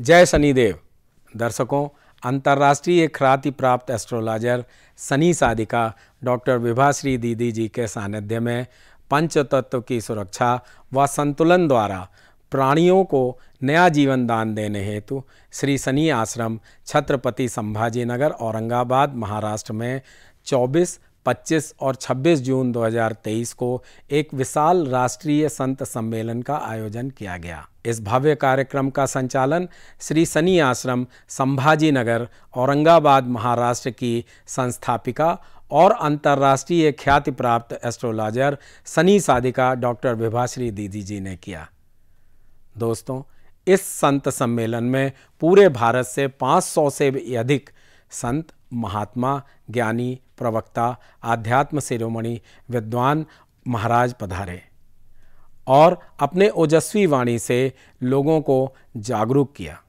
जय शनिदेव। दर्शकों, अंतर्राष्ट्रीय ख्याति प्राप्त एस्ट्रोलॉजर शनि साधिका डॉक्टर विभाश्री दीदी जी के सानिध्य में पंचतत्व की सुरक्षा व संतुलन द्वारा प्राणियों को नया जीवन दान देने हेतु श्री शनि आश्रम छत्रपति संभाजी नगर औरंगाबाद महाराष्ट्र में 24, 25 और 26 जून 2023 को एक विशाल राष्ट्रीय संत सम्मेलन का आयोजन किया गया। इस भव्य कार्यक्रम का संचालन श्री शनि आश्रम संभाजी नगर औरंगाबाद महाराष्ट्र की संस्थापिका और अंतर्राष्ट्रीय ख्याति प्राप्त एस्ट्रोलॉजर शनि साधिका डॉक्टर विभाश्री दीदी जी ने किया। दोस्तों, इस संत सम्मेलन में पूरे भारत से 500 से भी अधिक संत, महात्मा, ज्ञानी, प्रवक्ता, आध्यात्म शिरोमणि विद्वान महाराज पधारे और अपने ओजस्वी वाणी से लोगों को जागरूक किया।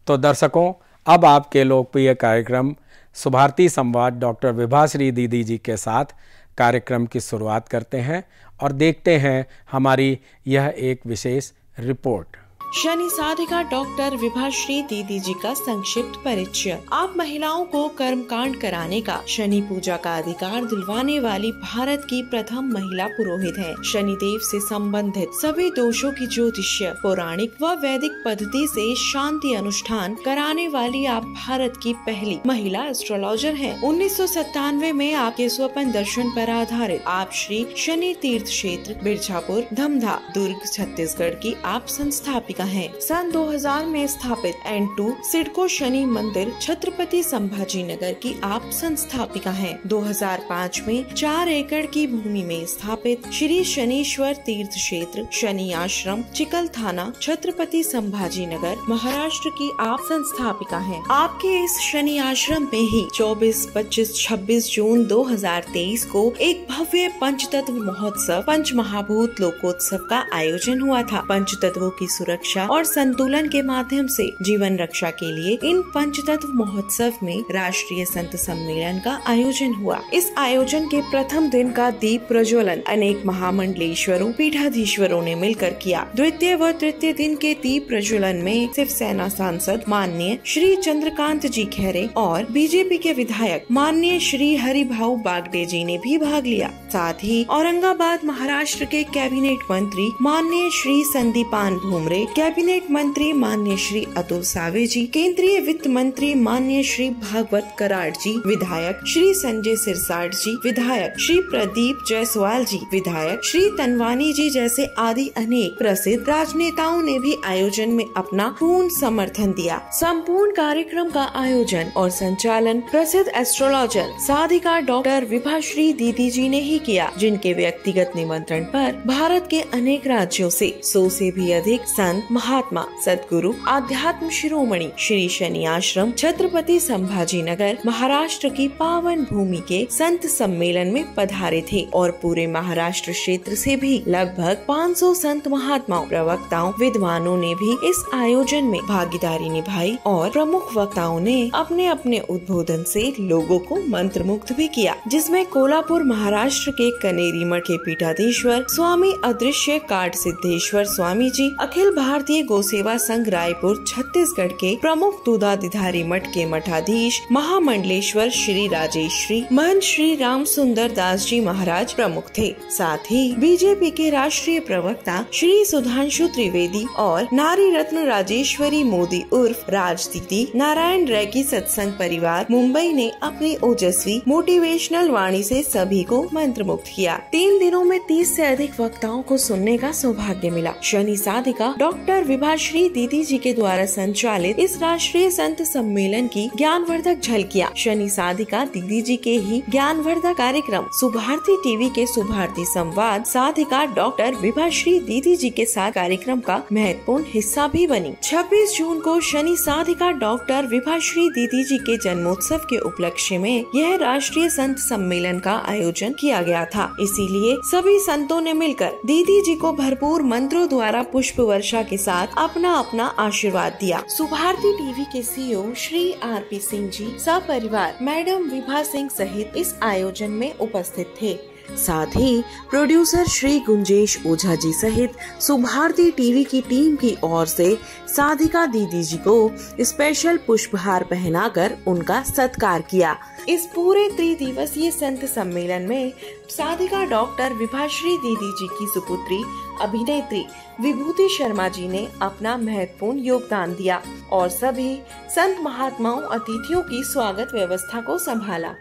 तो दर्शकों, अब आपके लोकप्रिय कार्यक्रम शुभारती संवाद डॉक्टर विभाश्री दीदी जी के साथ कार्यक्रम की शुरुआत करते हैं और देखते हैं हमारी यह एक विशेष रिपोर्ट। शनि साधिका डॉक्टर विभाश्री दीदी जी का संक्षिप्त परिचय। आप महिलाओं को कर्म कांड कराने का, शनि पूजा का अधिकार दिलवाने वाली भारत की प्रथम महिला पुरोहित हैं। शनि देव से संबंधित सभी दोषों की ज्योतिष्य, पौराणिक व वैदिक पद्धति से शांति अनुष्ठान कराने वाली आप भारत की पहली महिला एस्ट्रोलॉजर हैं। 1997 में आपके स्वप्न दर्शन पर आधारित आप श्री शनि तीर्थ क्षेत्र बिरजापुर, धमधा, दुर्ग, छत्तीसगढ़ की आप संस्थापिका है। सन 2000 में स्थापित N2 सिडको शनि मंदिर छत्रपति संभाजी नगर की आप संस्थापिका हैं। 2005 में 4 एकड़ की भूमि में स्थापित श्री शनीश्वर तीर्थ क्षेत्र शनि आश्रम चिकल थाना छत्रपति संभाजी नगर महाराष्ट्र की आप संस्थापिका हैं। आपके इस शनि आश्रम में ही 24, 25, 26 जून 2023 को एक भव्य पंचतत्व महोत्सव पंच महाभूत लोकोत्सव का आयोजन हुआ था। पंचतत्वों की सुरक्षा और संतुलन के माध्यम से जीवन रक्षा के लिए इन पंचतत्व महोत्सव में राष्ट्रीय संत सम्मेलन का आयोजन हुआ। इस आयोजन के प्रथम दिन का दीप प्रज्वलन अनेक महामंडलेश्वरों, पीठाधीश्वरों ने मिलकर किया। द्वितीय व तृतीय दिन के दीप प्रज्वलन में शिवसेना सांसद माननीय श्री चंद्रकांत जी खैरे और बीजेपी के विधायक माननीय श्री हरिभाऊ बागडे जी ने भी भाग लिया। साथ ही औरंगाबाद महाराष्ट्र के कैबिनेट मंत्री माननीय श्री संदीपान भुमरे, कैबिनेट मंत्री माननीय श्री अतुल सावे जी, केंद्रीय वित्त मंत्री माननीय श्री भागवत कराड़ जी, विधायक श्री संजय सिरसाट जी, विधायक श्री प्रदीप जायसवाल जी, विधायक श्री तनवानी जी जैसे आदि अनेक प्रसिद्ध राजनेताओं ने भी आयोजन में अपना पूर्ण समर्थन दिया। संपूर्ण कार्यक्रम का आयोजन और संचालन प्रसिद्ध एस्ट्रोलॉजर साधिका डॉक्टर विभाश्री दीदी जी ने ही किया, जिनके व्यक्तिगत निमंत्रण पर भारत के अनेक राज्यों से 100 से भी अधिक संत, महात्मा, सदगुरु, आध्यात्म शिरोमणि श्री शनि आश्रम छत्रपति संभाजी नगर महाराष्ट्र की पावन भूमि के संत सम्मेलन में पधारे थे और पूरे महाराष्ट्र क्षेत्र से भी लगभग 500 संत, महात्माओं, प्रवक्ताओं, विद्वानों ने भी इस आयोजन में भागीदारी निभाई और प्रमुख वक्ताओं ने अपने अपने उद्बोधन से लोगों को मंत्र मुग्ध भी किया, जिसमें कोल्हापुर महाराष्ट्र के कनेरी मठ के पीठाधीश्वर स्वामी अदृश्य काट सिद्धेश्वर स्वामी जी, अखिल भारतीय गोसेवा संघ रायपुर छत्तीसगढ़ के प्रमुख दूधाधिधारी मठ के मठाधीश महामंडलेश्वर श्री राजेश्वरी महंत श्री राम सुंदर दास जी महाराज प्रमुख थे। साथ ही बीजेपी के राष्ट्रीय प्रवक्ता श्री सुधांशु त्रिवेदी और नारी रत्न राजेश्वरी मोदी उर्फ राज दीदी, नारायण रैकी सत्संग परिवार मुंबई ने अपनी ओजस्वी मोटिवेशनल वाणी से सभी को मंत्रमुग्ध किया। 3 दिनों में 30 से अधिक वक्ताओं को सुनने का सौभाग्य मिला। शनि साधिका डॉक्टर विभाश्री दीदी जी के द्वारा संचालित इस राष्ट्रीय संत सम्मेलन की ज्ञानवर्धक झलकियां शनि साधिका दीदी जी के ही ज्ञानवर्धक कार्यक्रम शुभारती टीवी के शुभारती संवाद साधिका डॉक्टर विभाश्री दीदी जी के साथ कार्यक्रम का महत्वपूर्ण हिस्सा भी बनी। 26 जून को शनि साधिका डॉक्टर विभाश्री दीदी जी के जन्मोत्सव के उपलक्ष्य में यह राष्ट्रीय संत सम्मेलन का आयोजन किया गया था। इसीलिए सभी संतों ने मिलकर दीदी जी को भरपूर मंत्रों द्वारा पुष्प वर्षा के साथ अपना अपना आशीर्वाद दिया। शुभारती टीवी के सीईओ श्री RP सिंह जी सपरिवार मैडम विभा सिंह सहित इस आयोजन में उपस्थित थे। साथ ही प्रोड्यूसर श्री गुंजेश ओझा जी सहित सुभारती टीवी की टीम की ओर से साधिका दीदी जी को स्पेशल पुष्पहार पहनाकर उनका सत्कार किया। इस पूरे त्रिदिवसीय संत सम्मेलन में साधिका डॉक्टर विभाश्री दीदी जी की सुपुत्री अभिनेत्री विभूति शर्मा जी ने अपना महत्वपूर्ण योगदान दिया और सभी संत महात्माओं अतिथियों की स्वागत व्यवस्था को संभाला।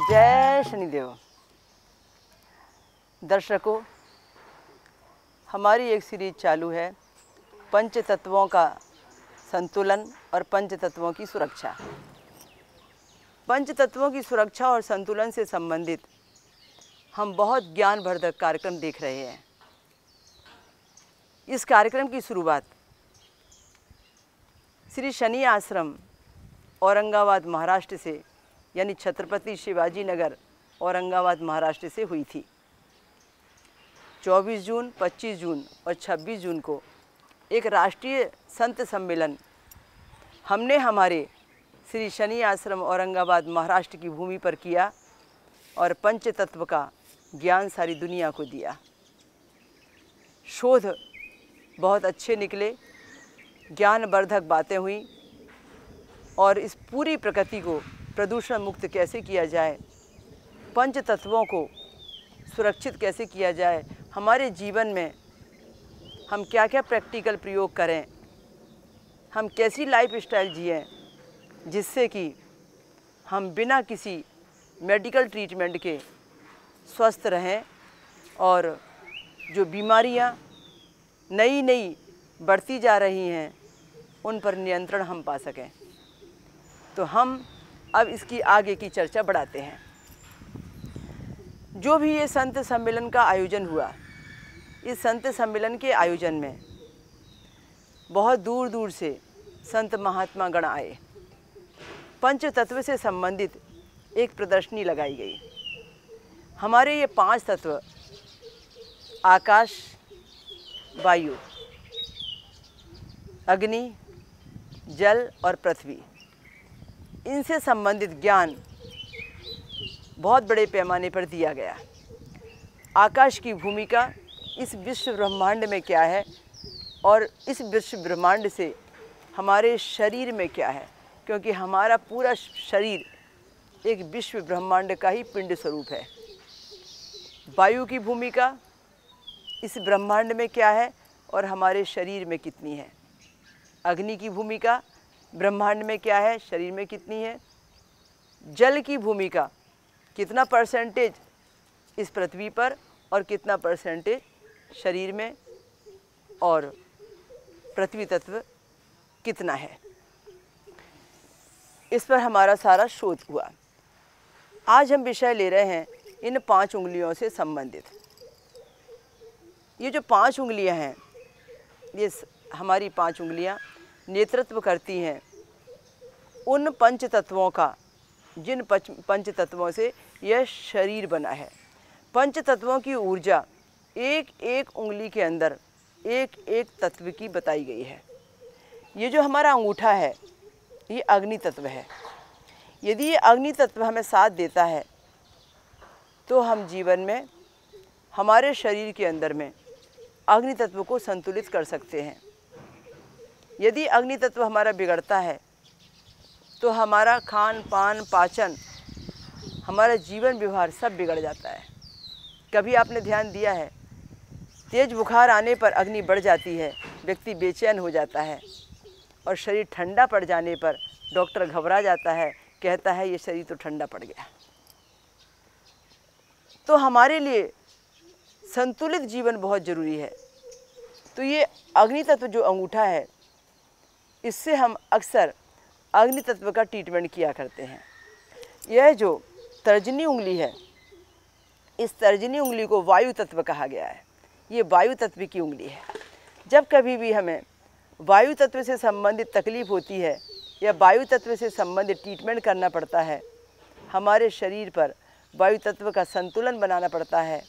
जय शनिदेव। दर्शकों, हमारी एक सीरीज चालू है पंच तत्वों का संतुलन और पंच तत्वों की सुरक्षा। पंच तत्वों की सुरक्षा और संतुलन से संबंधित हम बहुत ज्ञानवर्धक कार्यक्रम देख रहे हैं। इस कार्यक्रम की शुरुआत श्री शनि आश्रम औरंगाबाद महाराष्ट्र से, यानी छत्रपति शिवाजी नगर औरंगाबाद महाराष्ट्र से हुई थी। 24 जून, 25 जून और 26 जून को एक राष्ट्रीय संत सम्मेलन हमने हमारे श्री शनि आश्रम औरंगाबाद महाराष्ट्र की भूमि पर किया और पंच तत्व का ज्ञान सारी दुनिया को दिया। शोध बहुत अच्छे निकले, ज्ञानवर्धक बातें हुई और इस पूरी प्रकृति को प्रदूषण मुक्त कैसे किया जाए, पंच तत्वों को सुरक्षित कैसे किया जाए, हमारे जीवन में हम क्या क्या प्रैक्टिकल प्रयोग करें, हम कैसी लाइफ स्टाइल जिएं जिससे कि हम बिना किसी मेडिकल ट्रीटमेंट के स्वस्थ रहें और जो बीमारियां नई नई बढ़ती जा रही हैं उन पर नियंत्रण हम पा सकें। तो हम अब इसकी आगे की चर्चा बढ़ाते हैं। जो भी ये संत सम्मेलन का आयोजन हुआ, इस संत सम्मेलन के आयोजन में बहुत दूर दूर से संत महात्मा गण आए। पंच तत्व से संबंधित एक प्रदर्शनी लगाई गई। हमारे ये 5 तत्व आकाश, वायु, अग्नि, जल और पृथ्वी, इनसे संबंधित ज्ञान बहुत बड़े पैमाने पर दिया गया। आकाश की भूमिका इस विश्व ब्रह्मांड में क्या है और इस विश्व ब्रह्मांड से हमारे शरीर में क्या है, क्योंकि हमारा पूरा शरीर एक विश्व ब्रह्मांड का ही पिंड स्वरूप है। वायु की भूमिका इस ब्रह्मांड में क्या है और हमारे शरीर में कितनी है। अग्नि की भूमिका ब्रह्मांड में क्या है, शरीर में कितनी है। जल की भूमिका कितना परसेंटेज इस पृथ्वी पर और कितना परसेंटेज शरीर में, और पृथ्वी तत्व कितना है, इस पर हमारा सारा शोध हुआ। आज हम विषय ले रहे हैं इन 5 उंगलियों से संबंधित। ये जो 5 उंगलियां हैं, ये हमारी 5 उंगलियां नेतृत्व करती हैं उन पंच तत्वों का, जिन पंच तत्वों से यह शरीर बना है। पंच तत्वों की ऊर्जा एक एक उंगली के अंदर एक एक तत्व की बताई गई है। ये जो हमारा अंगूठा है, ये अग्नि तत्व है। यदि ये अग्नि तत्व हमें साथ देता है तो हम जीवन में हमारे शरीर के अंदर में अग्नि तत्व को संतुलित कर सकते हैं। यदि अग्नि तत्व हमारा बिगड़ता है तो हमारा खान पान, पाचन, हमारा जीवन व्यवहार सब बिगड़ जाता है। कभी आपने ध्यान दिया है, तेज बुखार आने पर अग्नि बढ़ जाती है, व्यक्ति बेचैन हो जाता है और शरीर ठंडा पड़ जाने पर डॉक्टर घबरा जाता है, कहता है ये शरीर तो ठंडा पड़ गया। तो हमारे लिए संतुलित जीवन बहुत ज़रूरी है। तो ये अग्नि तत्व जो अंगूठा है, इससे हम अक्सर अग्नि तत्व का ट्रीटमेंट किया करते हैं। यह जो तर्जनी उंगली है, इस तर्जनी उंगली को वायु तत्व कहा गया है। ये वायु तत्व की उंगली है। जब कभी भी हमें वायु तत्व से संबंधित तकलीफ होती है या वायु तत्व से संबंधित ट्रीटमेंट करना पड़ता है, हमारे शरीर पर वायु तत्व का संतुलन बनाना पड़ता है,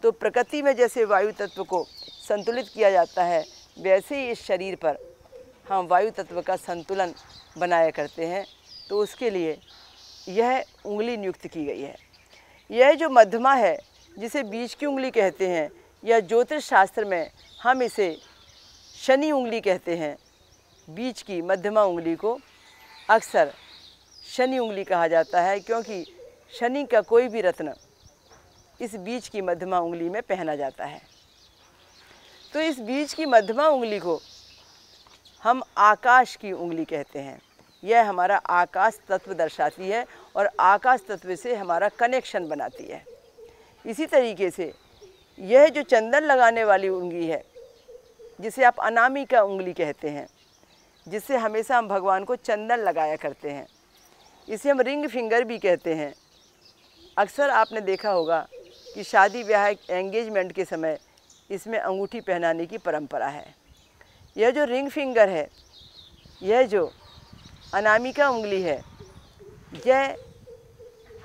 तो प्रकृति में जैसे वायु तत्व को संतुलित किया जाता है, वैसे ही इस शरीर पर हम वायु तत्व का संतुलन बनाया करते हैं। तो उसके लिए यह उंगली नियुक्त की गई है। यह जो मध्यमा है, जिसे बीच की उंगली कहते हैं, या ज्योतिष शास्त्र में हम इसे शनि उंगली कहते हैं। बीच की मध्यमा उंगली को अक्सर शनि उंगली कहा जाता है, क्योंकि शनि का कोई भी रत्न इस बीच की मध्यमा उंगली में पहना जाता है। तो इस बीच की मध्यमा उंगली को हम आकाश की उंगली कहते हैं। यह हमारा आकाश तत्व दर्शाती है और आकाश तत्व से हमारा कनेक्शन बनाती है। इसी तरीके से यह जो चंदन लगाने वाली उंगली है, जिसे आप अनामिका उंगली कहते हैं, जिससे हमेशा हम भगवान को चंदन लगाया करते हैं, इसे हम रिंग फिंगर भी कहते हैं। अक्सर आपने देखा होगा कि शादी ब्याह एंगेजमेंट के समय इसमें अंगूठी पहनाने की परंपरा है। यह जो रिंग फिंगर है, यह जो अनामिका उंगली है, यह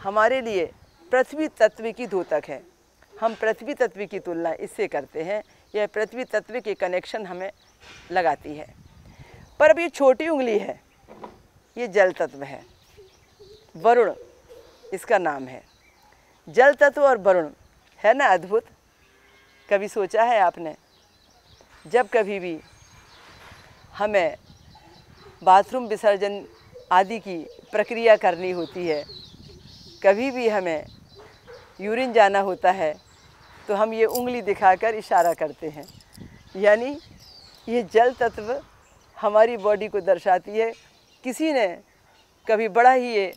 हमारे लिए पृथ्वी तत्व की द्योतक है। हम पृथ्वी तत्व की तुलना इससे करते हैं। यह पृथ्वी तत्व के कनेक्शन हमें लगाती है। पर अब ये छोटी उंगली है, ये जल तत्व है। वरुण इसका नाम है। जल तत्व और वरुण है ना अद्भुत। कभी सोचा है आपने, जब कभी भी हमें बाथरूम विसर्जन आदि की प्रक्रिया करनी होती है, कभी भी हमें यूरिन जाना होता है, तो हम ये उंगली दिखाकर इशारा करते हैं। यानी ये जल तत्व हमारी बॉडी को दर्शाती है। किसी ने कभी बड़ा ही ये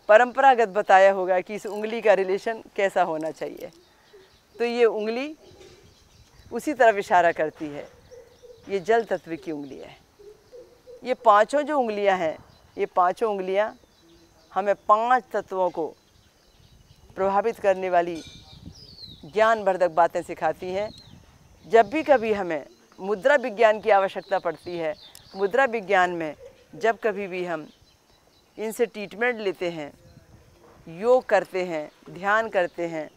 परंपरागत बताया होगा कि इस उंगली का रिलेशन कैसा होना चाहिए। तो ये उंगली उसी तरफ इशारा करती है। ये जल तत्व की उंगली है। ये पांचों जो उंगलियां हैं, ये पांचों उंगलियां हमें 5 तत्वों को प्रभावित करने वाली ज्ञानवर्धक बातें सिखाती हैं। जब भी कभी हमें मुद्रा विज्ञान की आवश्यकता पड़ती है, मुद्रा विज्ञान में जब कभी भी हम इनसे ट्रीटमेंट लेते हैं, योग करते हैं, ध्यान करते हैं,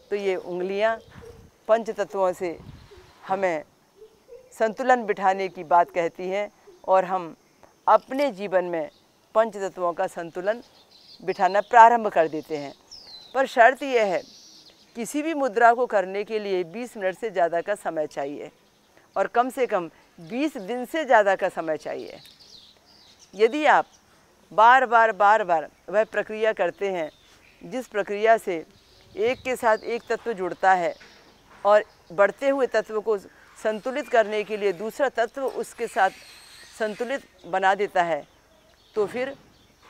तो ये उंगलियां 5 तत्वों से हमें संतुलन बिठाने की बात कहती हैं और हम अपने जीवन में 5 तत्वों का संतुलन बिठाना प्रारंभ कर देते हैं। पर शर्त यह है, किसी भी मुद्रा को करने के लिए 20 मिनट से ज़्यादा का समय चाहिए और कम से कम 20 दिन से ज़्यादा का समय चाहिए। यदि आप बार बार वह प्रक्रिया करते हैं जिस प्रक्रिया से एक के साथ एक तत्व जुड़ता है और बढ़ते हुए तत्व को संतुलित करने के लिए दूसरा तत्व उसके साथ संतुलित बना देता है, तो फिर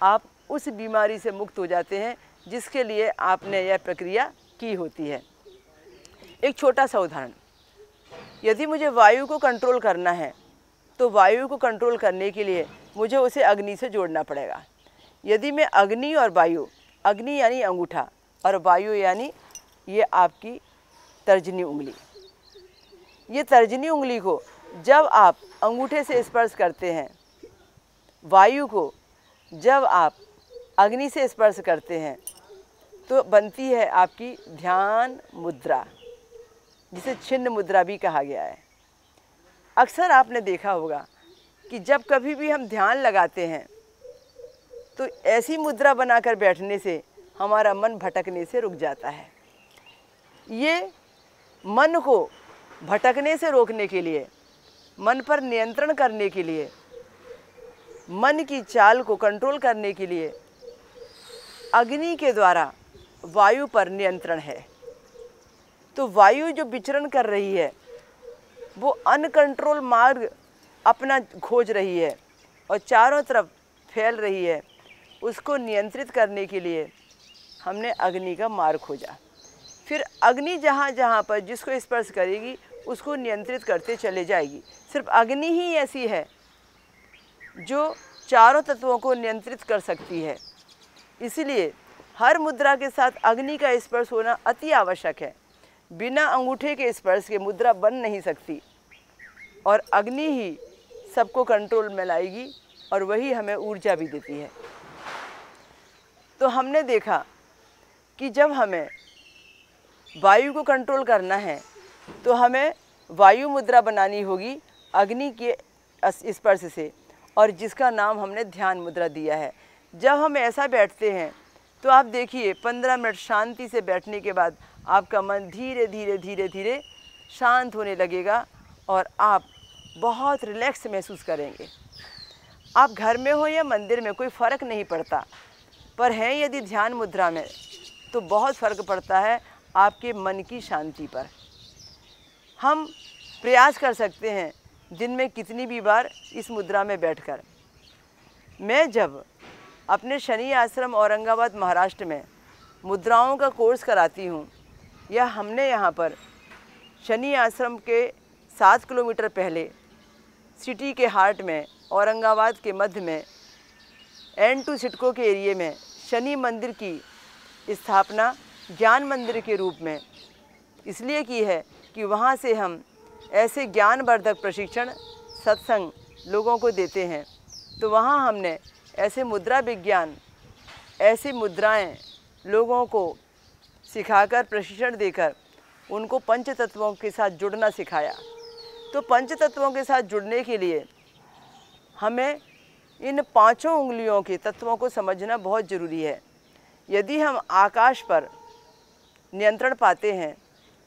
आप उस बीमारी से मुक्त हो जाते हैं जिसके लिए आपने यह प्रक्रिया की होती है। एक छोटा सा उदाहरण, यदि मुझे वायु को कंट्रोल करना है तो वायु को कंट्रोल करने के लिए मुझे उसे अग्नि से जोड़ना पड़ेगा। यदि मैं अग्नि और वायु, अग्नि यानी अंगूठा और वायु यानी ये आपकी तर्जनी उंगली, ये तर्जनी उंगली को जब आप अंगूठे से स्पर्श करते हैं, वायु को जब आप अग्नि से स्पर्श करते हैं, तो बनती है आपकी ध्यान मुद्रा, जिसे छिन्न मुद्रा भी कहा गया है। अक्सर आपने देखा होगा कि जब कभी भी हम ध्यान लगाते हैं तो ऐसी मुद्रा बनाकर बैठने से हमारा मन भटकने से रुक जाता है। ये मन को भटकने से रोकने के लिए, मन पर नियंत्रण करने के लिए, मन की चाल को कंट्रोल करने के लिए अग्नि के द्वारा वायु पर नियंत्रण है। तो वायु जो विचरण कर रही है वो अनकंट्रोल मार्ग अपना खोज रही है और चारों तरफ फैल रही है। उसको नियंत्रित करने के लिए हमने अग्नि का मार्ग खोजा। फिर अग्नि जहाँ जहाँ पर जिसको स्पर्श करेगी उसको नियंत्रित करते चले जाएगी। सिर्फ अग्नि ही ऐसी है जो चारों तत्वों को नियंत्रित कर सकती है। इसलिए हर मुद्रा के साथ अग्नि का स्पर्श होना अति आवश्यक है। बिना अंगूठे के स्पर्श के मुद्रा बन नहीं सकती और अग्नि ही सबको कंट्रोल में लाएगी और वही हमें ऊर्जा भी देती है। तो हमने देखा कि जब हमें वायु को कंट्रोल करना है तो हमें वायु मुद्रा बनानी होगी अग्नि के स्पर्श से, और जिसका नाम हमने ध्यान मुद्रा दिया है। जब हम ऐसा बैठते हैं तो आप देखिए 15 मिनट शांति से बैठने के बाद आपका मन धीरे धीरे धीरे धीरे शांत होने लगेगा और आप बहुत रिलैक्स महसूस करेंगे। आप घर में हो या मंदिर में कोई फ़र्क नहीं पड़ता, पर हैं यदि ध्यान मुद्रा में तो बहुत फ़र्क पड़ता है आपके मन की शांति पर। हम प्रयास कर सकते हैं दिन में कितनी भी बार इस मुद्रा में बैठकर। मैं जब अपने शनि आश्रम औरंगाबाद महाराष्ट्र में मुद्राओं का कोर्स कराती हूँ, या हमने यहाँ पर शनि आश्रम के 7 किलोमीटर पहले सिटी के हार्ट में औरंगाबाद के मध्य में N2 सिडको के एरिए में शनि मंदिर की स्थापना ज्ञान मंदिर के रूप में इसलिए की है कि वहाँ से हम ऐसे ज्ञानवर्धक प्रशिक्षण सत्संग लोगों को देते हैं। तो वहाँ हमने ऐसे मुद्रा विज्ञान, ऐसी मुद्राएं लोगों को सिखाकर प्रशिक्षण देकर उनको पंच तत्वों के साथ जुड़ना सिखाया। तो पंच तत्वों के साथ जुड़ने के लिए हमें इन 5 उंगलियों के तत्वों को समझना बहुत ज़रूरी है। यदि हम आकाश पर नियंत्रण पाते हैं,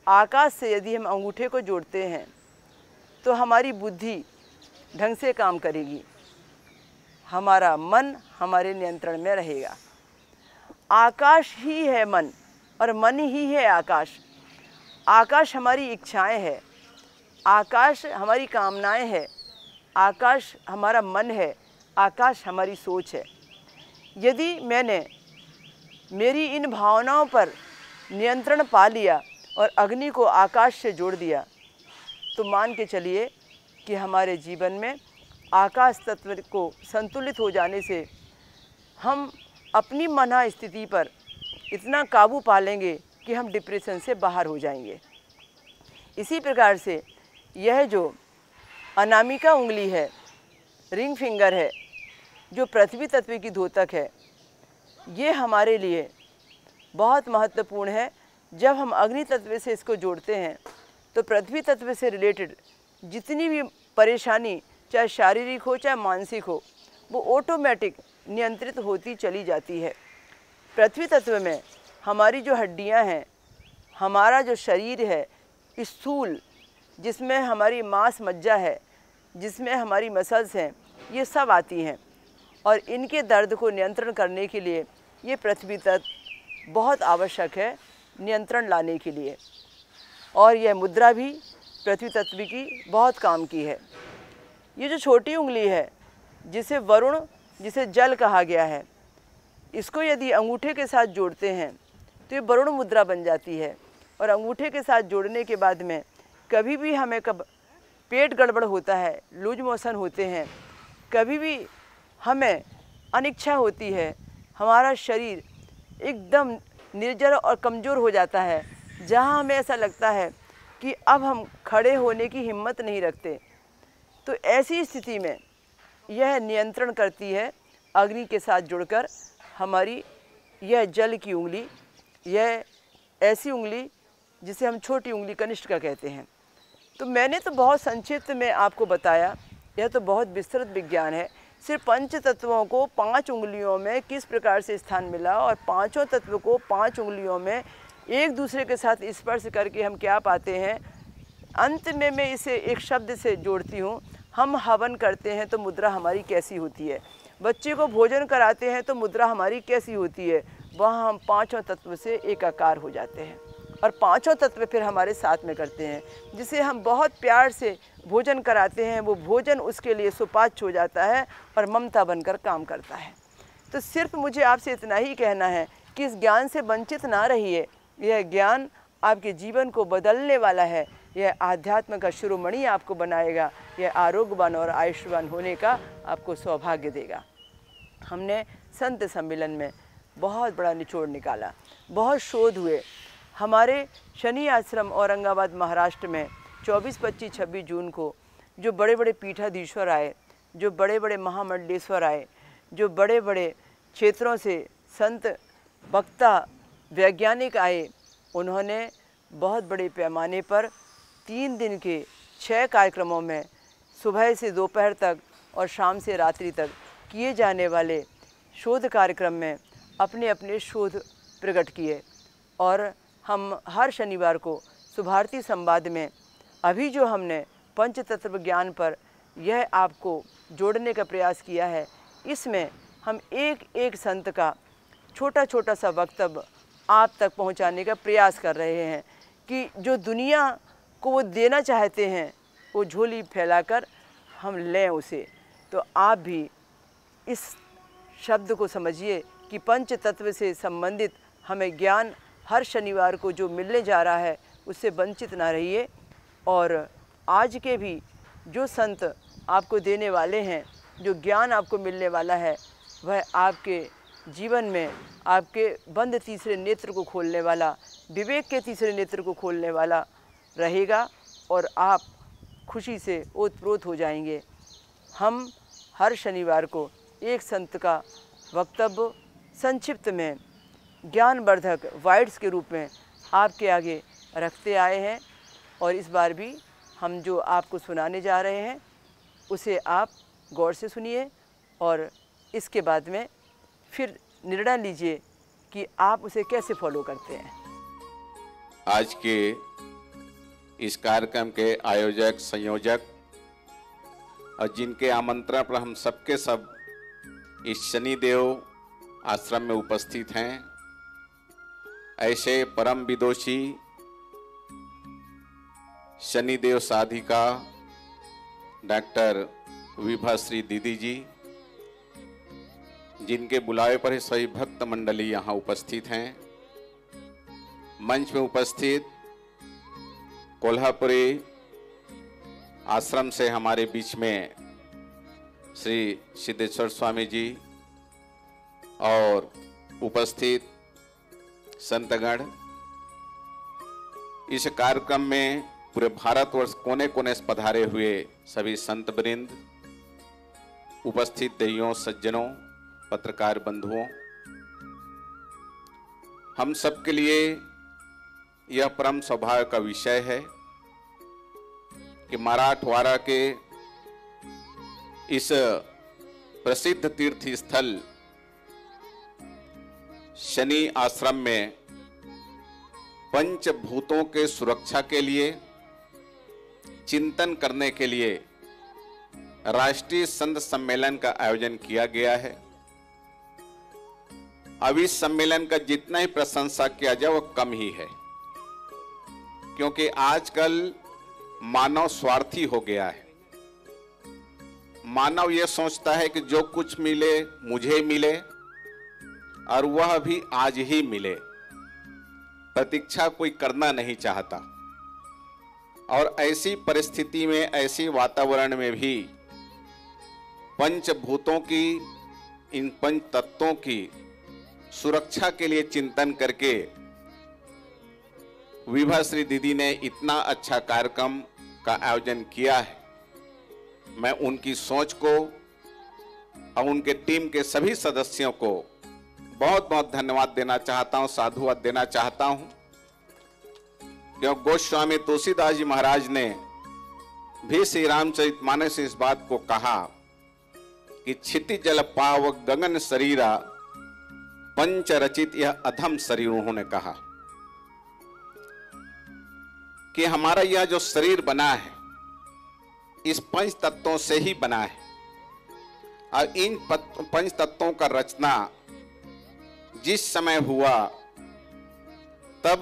आकाश से यदि हम अंगूठे को जोड़ते हैं तो हमारी बुद्धि ढंग से काम करेगी, हमारा मन हमारे नियंत्रण में रहेगा। आकाश ही है मन और मन ही है आकाश। आकाश हमारी इच्छाएं है, आकाश हमारी कामनाएं है, आकाश हमारा मन है, आकाश हमारी सोच है। यदि मैंने मेरी इन भावनाओं पर नियंत्रण पा लिया और अग्नि को आकाश से जोड़ दिया तो मान के चलिए कि हमारे जीवन में आकाश तत्व को संतुलित हो जाने से हम अपनी मन स्थिति पर इतना काबू पा लेंगे कि हम डिप्रेशन से बाहर हो जाएंगे। इसी प्रकार से यह जो अनामिका उंगली है, रिंग फिंगर है, जो पृथ्वी तत्व की द्योतक है, ये हमारे लिए बहुत महत्वपूर्ण है। जब हम अग्नि तत्व से इसको जोड़ते हैं तो पृथ्वी तत्व से रिलेटेड जितनी भी परेशानी, चाहे शारीरिक हो चाहे मानसिक हो, वो ऑटोमेटिक नियंत्रित होती चली जाती है। पृथ्वी तत्व में हमारी जो हड्डियां हैं, हमारा जो शरीर है स्थूल, जिसमें हमारी मांस मज्जा है, जिसमें हमारी मसल्स हैं, ये सब आती हैं और इनके दर्द को नियंत्रण करने के लिए ये पृथ्वी तत्व बहुत आवश्यक है नियंत्रण लाने के लिए। और यह मुद्रा भी पृथ्वी तत्व की बहुत काम की है। ये जो छोटी उंगली है जिसे वरुण, जिसे जल कहा गया है, इसको यदि अंगूठे के साथ जोड़ते हैं तो ये वरुण मुद्रा बन जाती है। और अंगूठे के साथ जोड़ने के बाद में कभी भी हमें पेट गड़बड़ होता है, लूज मोशन होते हैं, कभी भी हमें अनिच्छा होती है, हमारा शरीर एकदम निर्जर और कमज़ोर हो जाता है, जहाँ हमें ऐसा लगता है कि अब हम खड़े होने की हिम्मत नहीं रखते, तो ऐसी स्थिति में यह नियंत्रण करती है अग्नि के साथ जुड़कर। हमारी यह जल की उंगली, यह ऐसी उंगली जिसे हम छोटी उंगली कनिष्ठ कहते हैं। तो मैंने तो बहुत संक्षिप्त में आपको बताया, यह तो बहुत विस्तृत विज्ञान है। सिर्फ पंच तत्वों को 5 उंगलियों में किस प्रकार से स्थान मिला और पांचों तत्व को 5 उंगलियों में एक दूसरे के साथ स्पर्श करके हम क्या पाते हैं। अंत में मैं इसे एक शब्द से जोड़ती हूँ, हम हवन करते हैं तो मुद्रा हमारी कैसी होती है, बच्चे को भोजन कराते हैं तो मुद्रा हमारी कैसी होती है। वहाँ हम 5 तत्व से एकाकार हो जाते हैं और 5 तत्व फिर हमारे साथ में करते हैं। जिसे हम बहुत प्यार से भोजन कराते हैं, वो भोजन उसके लिए सुपाच्य हो जाता है और ममता बनकर काम करता है। तो सिर्फ मुझे आपसे इतना ही कहना है कि इस ज्ञान से वंचित ना रहिए। यह ज्ञान आपके जीवन को बदलने वाला है। यह आध्यात्म का शिरोमणि आपको बनाएगा। यह आरोग्यवान और आयुष्मान होने का आपको सौभाग्य देगा। हमने संत सम्मेलन में बहुत बड़ा निचोड़ निकाला, बहुत शोध हुए। हमारे शनि आश्रम औरंगाबाद महाराष्ट्र में 24, 25, 26 जून को जो बड़े बड़े पीठाधीश्वर आए, जो बड़े बड़े महामंडलेश्वर आए, जो बड़े बड़े क्षेत्रों से संत, वक्ता, वैज्ञानिक आए, उन्होंने बहुत बड़े पैमाने पर 3 दिन के 6 कार्यक्रमों में सुबह से दोपहर तक और शाम से रात्रि तक किए जाने वाले शोध कार्यक्रम में अपने अपने शोध प्रकट किए। और हम हर शनिवार को सुभारती संवाद में अभी जो हमने पंचतत्व ज्ञान पर यह आपको जोड़ने का प्रयास किया है, इसमें हम एक एक संत का छोटा छोटा सा वक्तव्य आप तक पहुंचाने का प्रयास कर रहे हैं कि जो दुनिया को वो देना चाहते हैं वो झोली फैलाकर हम लें उसे। तो आप भी इस शब्द को समझिए कि पंच तत्व से संबंधित हमें ज्ञान हर शनिवार को जो मिलने जा रहा है उससे वंचित ना रहिए। और आज के भी जो संत आपको देने वाले हैं, जो ज्ञान आपको मिलने वाला है, वह आपके जीवन में आपके बंद तीसरे नेत्र को खोलने वाला, विवेक के तीसरे नेत्र को खोलने वाला रहेगा और आप खुशी से ओतप्रोत हो जाएंगे। हम हर शनिवार को एक संत का वक्तव्य संक्षिप्त में ज्ञानवर्धक वाइड्स के रूप में आपके आगे रखते आए हैं और इस बार भी हम जो आपको सुनाने जा रहे हैं उसे आप गौर से सुनिए और इसके बाद में फिर निर्णय लीजिए कि आप उसे कैसे फॉलो करते हैं। आज के इस कार्यक्रम के आयोजक, संयोजक और जिनके आमंत्रण पर हम सबके सब इस शनिदेव आश्रम में उपस्थित हैं, ऐसे परम विदोषी शनिदेव साधिका डॉक्टर विभाश्री दीदी जी, जिनके बुलावे पर ही सभी भक्त मंडली यहाँ उपस्थित हैं। मंच में उपस्थित कोल्हापुरी आश्रम से हमारे बीच में श्री सिद्धेश्वर स्वामी जी और उपस्थित संतगण, इस कार्यक्रम में पूरे भारतवर्ष कोने कोने से पधारे हुए सभी संत वृंद, उपस्थित देवियों, सज्जनों, पत्रकार बंधुओं, हम सबके लिए यह परम सौभाग्य का विषय है कि मराठवाड़ा के इस प्रसिद्ध तीर्थ स्थल शनि आश्रम में पंचभूतों के सुरक्षा के लिए चिंतन करने के लिए राष्ट्रीय संत सम्मेलन का आयोजन किया गया है। अब इस सम्मेलन का जितना ही प्रशंसा किया जाए वो कम ही है, क्योंकि आजकल मानव स्वार्थी हो गया है। मानव यह सोचता है कि जो कुछ मिले मुझे मिले और वह भी आज ही मिले, प्रतीक्षा कोई करना नहीं चाहता। और ऐसी परिस्थिति में, ऐसी वातावरण में भी पंचभूतों की, इन पंच तत्वों की सुरक्षा के लिए चिंतन करके विभाश्री दीदी ने इतना अच्छा कार्यक्रम का आयोजन किया है। मैं उनकी सोच को और उनके टीम के सभी सदस्यों को बहुत बहुत धन्यवाद देना चाहता हूं, साधुवाद देना चाहता हूं, क्योंकि गोस्वामी तुलसीदास जी महाराज ने भी श्री रामचरितमानस से इस बात को कहा कि क्षिति जल पाव गगन शरीरा पंच रचित यह अधम शरीर। उन्होंने कहा कि हमारा यह जो शरीर बना है इस पंच तत्वों से ही बना है और इन पंच तत्वों का रचना जिस समय हुआ तब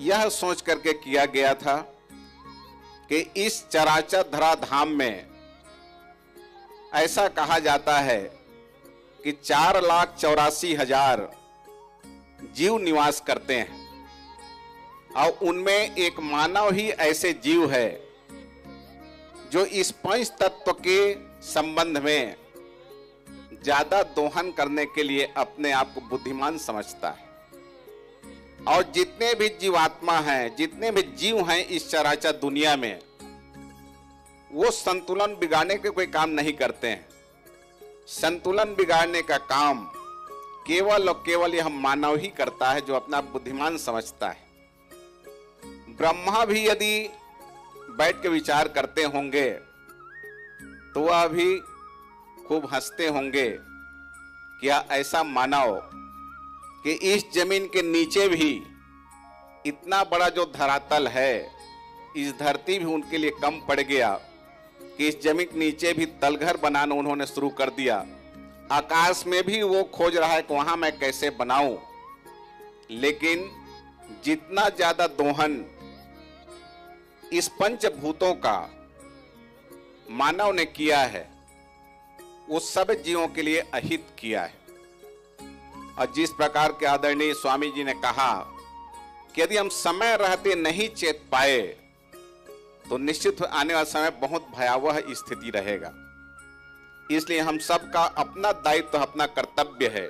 यह सोच करके किया गया था कि इस चराचर धराधाम में ऐसा कहा जाता है कि 4,84,000 जीव निवास करते हैं और उनमें एक मानव ही ऐसे जीव है जो इस पंच तत्व के संबंध में ज्यादा दोहन करने के लिए अपने आप को बुद्धिमान समझता है। और जितने भी जीवात्मा हैं, जितने भी जीव हैं इस चराचर दुनिया में, वो संतुलन बिगाड़ने के कोई काम नहीं करते हैं। संतुलन बिगाड़ने का काम केवल और केवल यह मानव ही करता है, जो अपना बुद्धिमान समझता है। ब्रह्मा भी यदि बैठ के विचार करते होंगे तो वह भी खूब हंसते होंगे। क्या ऐसा मानव कि इस जमीन के नीचे भी इतना बड़ा जो धरातल है, इस धरती भी उनके लिए कम पड़ गया कि इस जमीन के नीचे भी तलघर बनाना उन्होंने शुरू कर दिया। आकाश में भी वो खोज रहा है कि वहां मैं कैसे बनाऊं। लेकिन जितना ज्यादा दोहन इस पंचभूतों का मानव ने किया है, वो सब जीवों के लिए अहित किया है। और जिस प्रकार के आदरणीय स्वामी जी ने कहा कि यदि हम समय रहते नहीं चेत पाए तो निश्चित आने वाला समय बहुत भयावह स्थिति रहेगा। इसलिए हम सबका अपना दायित्व, अपना कर्तव्य है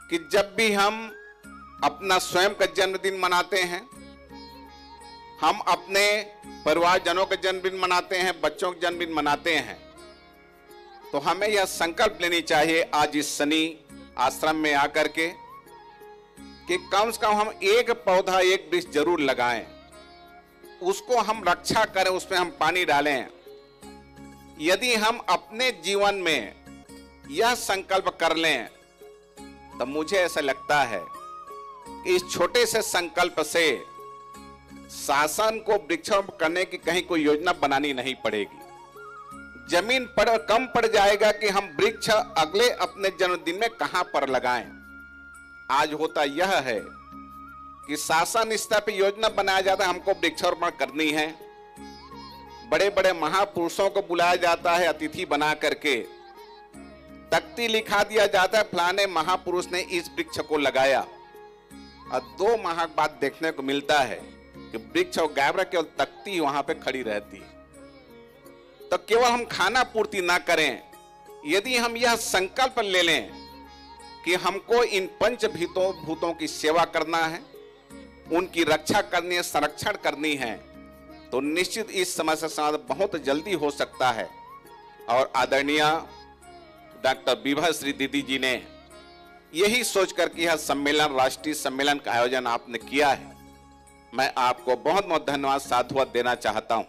कि जब भी हम अपना स्वयं का जन्मदिन मनाते हैं, हम अपने परिवारजनों का जन्मदिन मनाते हैं, बच्चों का जन्मदिन मनाते हैं, तो हमें यह संकल्प लेनी चाहिए आज इस शनि आश्रम में आकर के कि कम से कम हम एक पौधा, एक वृक्ष जरूर लगाएं, उसको हम रक्षा करें, उसमें हम पानी डालें। यदि हम अपने जीवन में यह संकल्प कर लें तो मुझे ऐसा लगता है कि इस छोटे से संकल्प से शासन को वृक्षों करने की कहीं कोई योजना बनानी नहीं पड़ेगी। जमीन पर कम पड़ जाएगा कि हम वृक्ष अगले अपने जन्मदिन में कहां पर लगाएं। आज होता यह है कि शासन स्तर पर योजना बनाया जाता है, हमको वृक्षारोपण करनी है। बड़े बड़े महापुरुषों को बुलाया जाता है अतिथि बना करके, तख्ती लिखा दिया जाता है फलाने महापुरुष ने इस वृक्ष को लगाया, और 2 माह बाद देखने को मिलता है कि वृक्ष और गायब रह केवल तख्ती वहां पे खड़ी रहती है। तो केवल हम खाना पूर्ति ना करें, यदि हम यह संकल्प ले लें कि हमको इन पंच भूतों की सेवा करना है, उनकी रक्षा करनी है, संरक्षण करनी है, तो निश्चित इस समस्या का समाधान बहुत जल्दी हो सकता है। और आदरणीय डॉक्टर विभाश्री दीदी जी ने यही सोचकर कि यह सम्मेलन, राष्ट्रीय सम्मेलन का आयोजन आपने किया है। मैं आपको बहुत बहुत धन्यवाद, साधुवाद देना चाहता हूं।